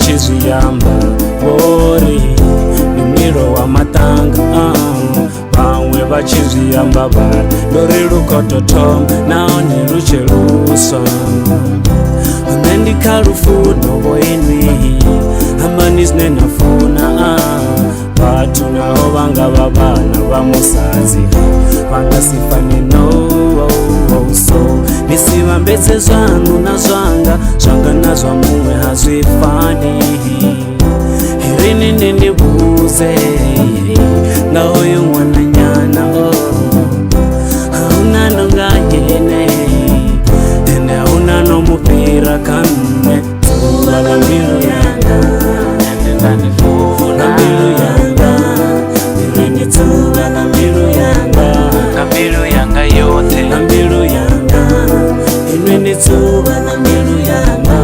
vachizviyamba vori ni mwiro wa matanga vamwe vachizviyamba vari ndori rukototom naoni rucheluswa nendikarufuno voinwi hambani zinenafuna vatu navo vanga vavana vamusadzi vangasifanenoso nisivambedze zvanu nazvanga zvanga nazva mumwe hazvifani irini ndindibuze ngaoyo mwananyana hauna nongayene ene hauna nomupira kane zuva la mbilu yanga ende ndanifuna mbilu yanga irini zuva la mbilu yanga kambilu yanga yote na mbilu yanga irini zuva la mbilu yanga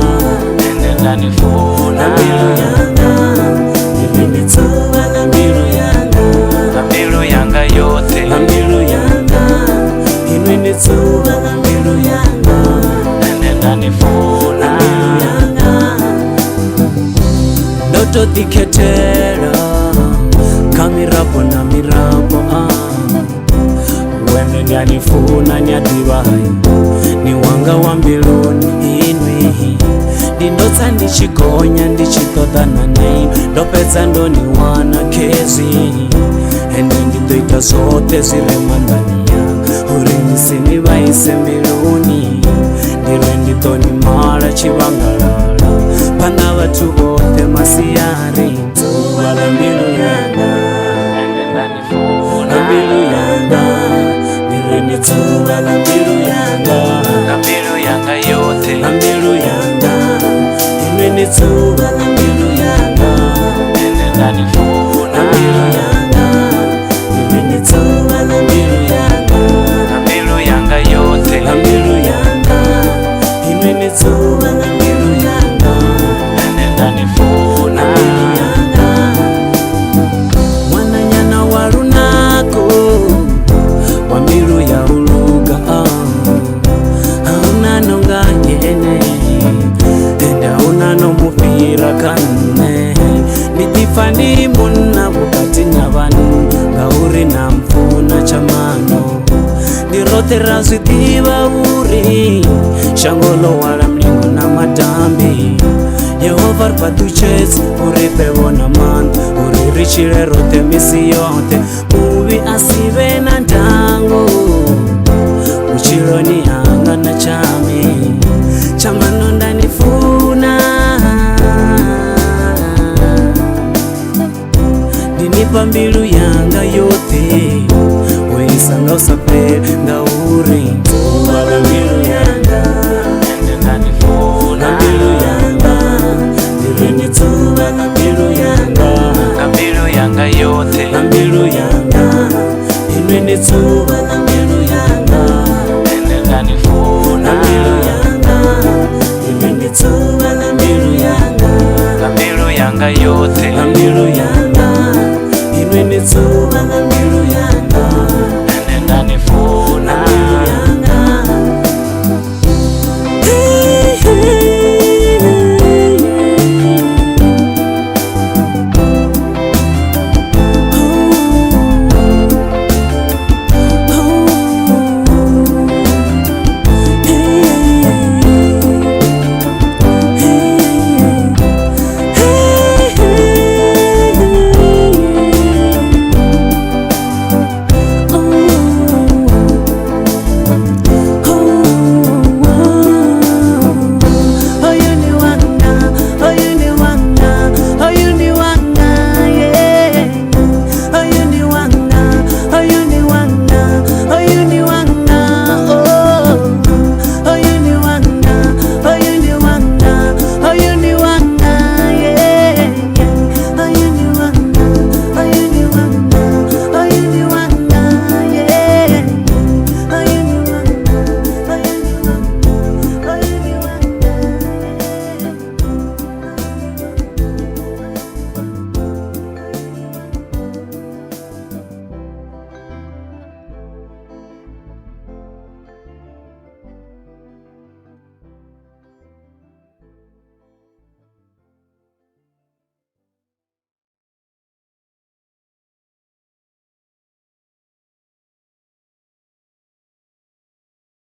ende ndanifuna mbilu yanga irini zuva la mbilu yanga kambilu yanga yote na mbilu yanga irini zuva la mbilu yanga ende ndanifuna mbilu yanga ndotodhiketera kamirapo na mirapo wene ndanifuna nyadivai ni wanga wa mbiluni inwi ndindotsa ndichigonya ndichitodhana nei ndopedza ndoniwana kezi ende nditoita zvote zviremandaniya urinisini vaise mbiluni ndirwe nditonimara chivangalala pana vatu vote masiyari zuva la mbilu yanga ende ndanifuna mbilu yanga ndirweni zuva la mbilu yanga na mbilu yanga yote na mbilu yanga imweni zuva la mbilu yanga ende ndanifuna mbilu yanga imweni zuva la mbilu yanga na mbilu yanga yote na mbilu yanga imweni zuva la mbilu yanga ende ndanifuna mbilu yanga mwananyana warunako wa mbilu ya uluga hauna nongayene ende hauna nomupira kane nitifani muna vukati na vanhu ngauri na mpfuna chamano ndirotera zvitiva uri shangolo wala mlingo na matambi Yehova ripatuchezi uripevona manu uririchire rote misi yote muvi asive na ndango uchironi hanga na chami chamano ndanifuna ndinipa mbilu yanga yote weisanga usapere ngauri zuva la mbilu yanga ende ndanifuna mbilu yanga irini zuva la mbilu yanga na mbilu yanga yote na mbilu yanga irini zuva la mbilu yanga ende ndanifuna mbilu yanga irini zuva la mbilu yanga na mbilu yanga yote na mbilu yanga irini zuva la mbilu